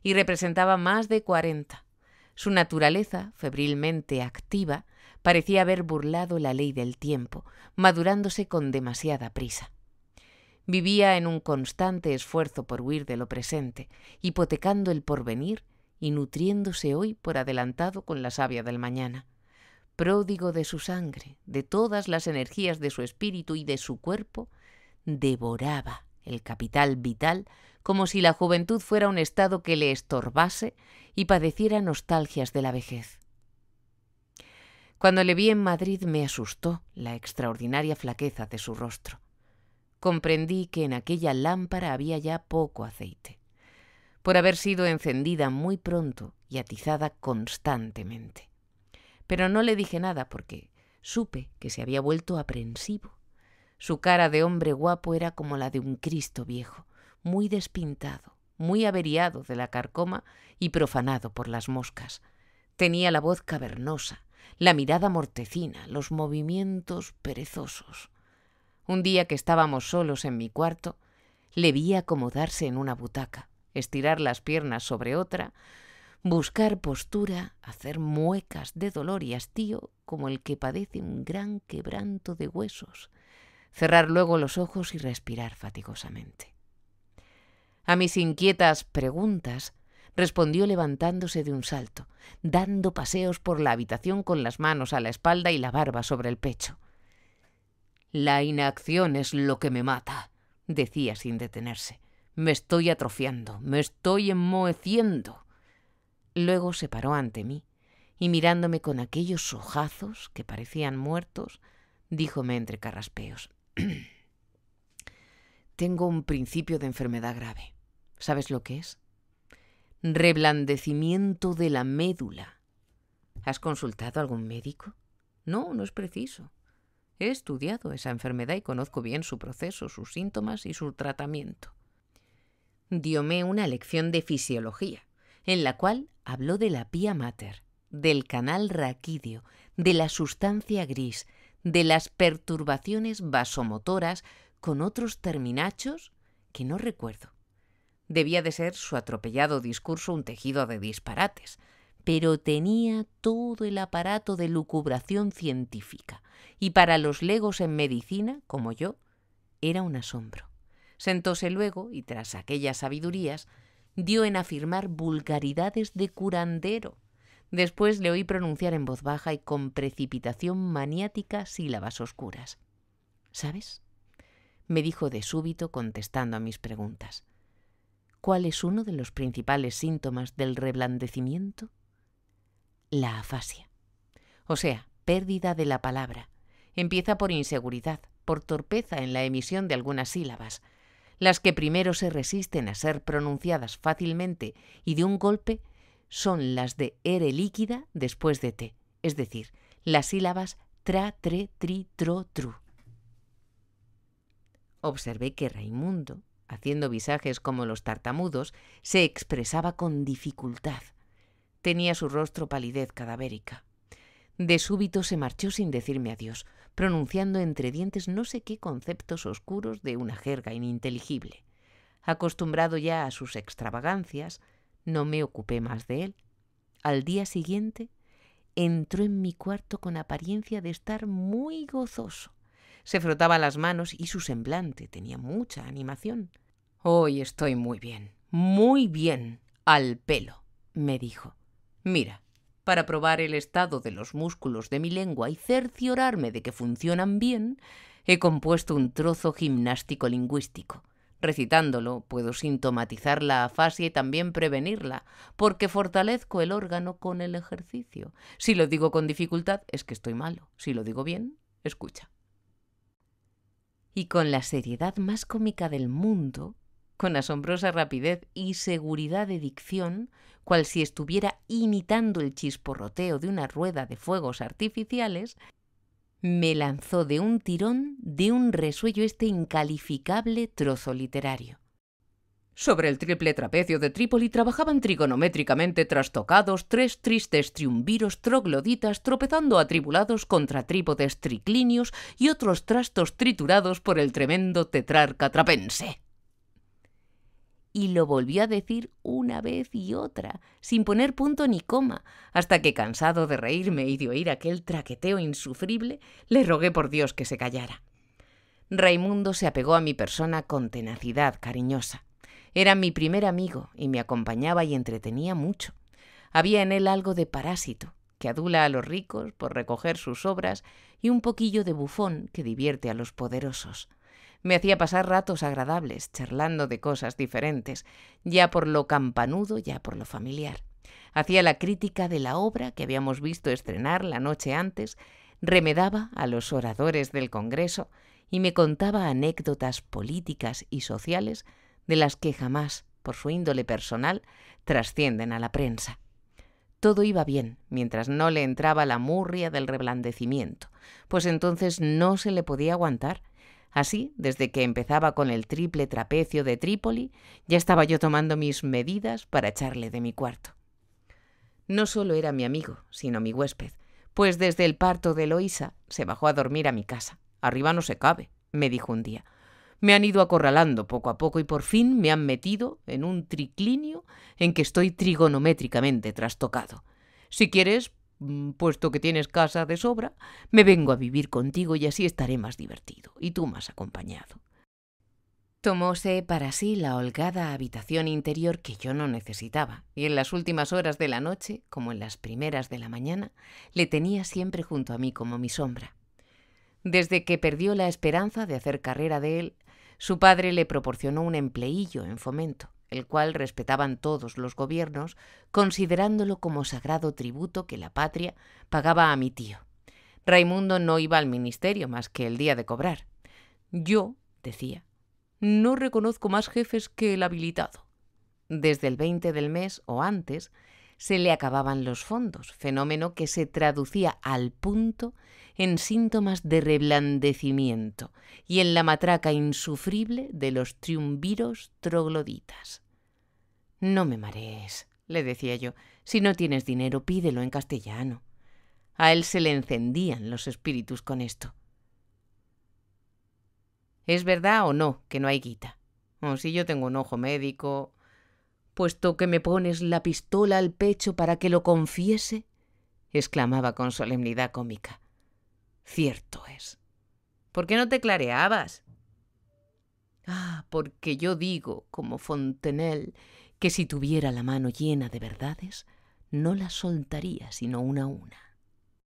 y representaba más de 40. Su naturaleza, febrilmente activa, parecía haber burlado la ley del tiempo, madurándose con demasiada prisa. Vivía en un constante esfuerzo por huir de lo presente, hipotecando el porvenir y nutriéndose hoy por adelantado con la savia del mañana. Pródigo de su sangre, de todas las energías de su espíritu y de su cuerpo, devoraba el capital vital como si la juventud fuera un estado que le estorbase y padeciera nostalgias de la vejez. Cuando le vi en Madrid me asustó la extraordinaria flaqueza de su rostro. Comprendí que en aquella lámpara había ya poco aceite, por haber sido encendida muy pronto y atizada constantemente. Pero no le dije nada porque supe que se había vuelto aprensivo. Su cara de hombre guapo era como la de un Cristo viejo, muy despintado, muy averiado de la carcoma y profanado por las moscas. Tenía la voz cavernosa, la mirada mortecina, los movimientos perezosos. Un día que estábamos solos en mi cuarto, le vi acomodarse en una butaca, estirar las piernas sobre otra, buscar postura, hacer muecas de dolor y hastío como el que padece un gran quebranto de huesos, cerrar luego los ojos y respirar fatigosamente. A mis inquietas preguntas respondió levantándose de un salto, dando paseos por la habitación con las manos a la espalda y la barba sobre el pecho. «La inacción es lo que me mata», decía sin detenerse. «Me estoy atrofiando, me estoy enmoheciendo». Luego se paró ante mí y mirándome con aquellos ojazos que parecían muertos, díjome entre carraspeos: «Tengo un principio de enfermedad grave. ¿Sabes lo que es? Reblandecimiento de la médula. ¿Has consultado a algún médico? No, no es preciso. He estudiado esa enfermedad y conozco bien su proceso, sus síntomas y su tratamiento». Diome una lección de fisiología, en la cual habló de la pía mater, del canal raquídeo, de la sustancia gris, de las perturbaciones vasomotoras, con otros terminachos que no recuerdo. Debía de ser su atropellado discurso un tejido de disparates, pero tenía todo el aparato de lucubración científica, y para los legos en medicina, como yo, era un asombro. Sentóse luego, y tras aquellas sabidurías, dio en afirmar vulgaridades de curandero. Después le oí pronunciar en voz baja y con precipitación maniática sílabas oscuras. «¿Sabes?», me dijo de súbito contestando a mis preguntas. «¿Cuál es uno de los principales síntomas del reblandecimiento? La afasia, o sea, pérdida de la palabra. Empieza por inseguridad, por torpeza en la emisión de algunas sílabas. Las que primero se resisten a ser pronunciadas fácilmente y de un golpe son las de ere líquida después de t, es decir, las sílabas tra, tre, tri, tro, tru». Observé que Raimundo, haciendo visajes como los tartamudos, se expresaba con dificultad. Tenía su rostro palidez cadavérica. De súbito se marchó sin decirme adiós, pronunciando entre dientes no sé qué conceptos oscuros de una jerga ininteligible. Acostumbrado ya a sus extravagancias, no me ocupé más de él. Al día siguiente entró en mi cuarto con apariencia de estar muy gozoso. Se frotaba las manos y su semblante tenía mucha animación. «Hoy estoy muy bien, al pelo», me dijo. «Mira, para probar el estado de los músculos de mi lengua y cerciorarme de que funcionan bien, he compuesto un trozo gimnástico lingüístico. Recitándolo puedo sintomatizar la afasia y también prevenirla, porque fortalezco el órgano con el ejercicio. Si lo digo con dificultad, es que estoy malo. Si lo digo bien, escucha. Y con la seriedad más cómica del mundo, con asombrosa rapidez y seguridad de dicción, cual si estuviera imitando el chisporroteo de una rueda de fuegos artificiales, me lanzó de un tirón de un resuello este incalificable trozo literario. Sobre el triple trapecio de Trípoli trabajaban trigonométricamente trastocados 3 tristes triunviros trogloditas tropezando atribulados contra trípodes triclinios y otros trastos triturados por el tremendo tetrarca trapense. Y lo volvió a decir una vez y otra, sin poner punto ni coma, hasta que, cansado de reírme y de oír aquel traqueteo insufrible, le rogué por Dios que se callara. Raimundo se apegó a mi persona con tenacidad cariñosa. Era mi primer amigo y me acompañaba y entretenía mucho. Había en él algo de parásito, que adula a los ricos por recoger sus obras, y un poquillo de bufón que divierte a los poderosos. Me hacía pasar ratos agradables, charlando de cosas diferentes, ya por lo campanudo, ya por lo familiar. Hacía la crítica de la obra que habíamos visto estrenar la noche antes, remedaba a los oradores del Congreso y me contaba anécdotas políticas y sociales de las que jamás, por su índole personal, trascienden a la prensa. Todo iba bien, mientras no le entraba la murria del reblandecimiento, pues entonces no se le podía aguantar. Así, desde que empezaba con el triple trapecio de Trípoli, ya estaba yo tomando mis medidas para echarle de mi cuarto. No solo era mi amigo, sino mi huésped, pues desde el parto de Eloísa se bajó a dormir a mi casa. Arriba no se cabe, me dijo un día. Me han ido acorralando poco a poco y por fin me han metido en un triclinio en que estoy trigonométricamente trastocado. Si quieres, puesto que tienes casa de sobra, me vengo a vivir contigo y así estaré más divertido y tú más acompañado. Tomóse para sí la holgada habitación interior que yo no necesitaba, y en las últimas horas de la noche, como en las primeras de la mañana, le tenía siempre junto a mí como mi sombra. Desde que perdió la esperanza de hacer carrera de él, su padre le proporcionó un empleillo en Fomento, el cual respetaban todos los gobiernos, considerándolo como sagrado tributo que la patria pagaba a mi tío. Raimundo no iba al ministerio más que el día de cobrar. Yo, decía, no reconozco más jefes que el habilitado. Desde el 20 del mes o antes se le acababan los fondos, fenómeno que se traducía al punto en síntomas de reblandecimiento y en la matraca insufrible de los triunviros trogloditas. No me marees, le decía yo, si no tienes dinero pídelo en castellano. A él se le encendían los espíritus con esto. ¿Es verdad o no que no hay guita? O si yo tengo un ojo médico, puesto que me pones la pistola al pecho para que lo confiese, exclamaba con solemnidad cómica. Cierto es. ¿Por qué no te clareabas? Ah, porque yo digo, como Fontenelle, que si tuviera la mano llena de verdades, no las soltaría sino una a una.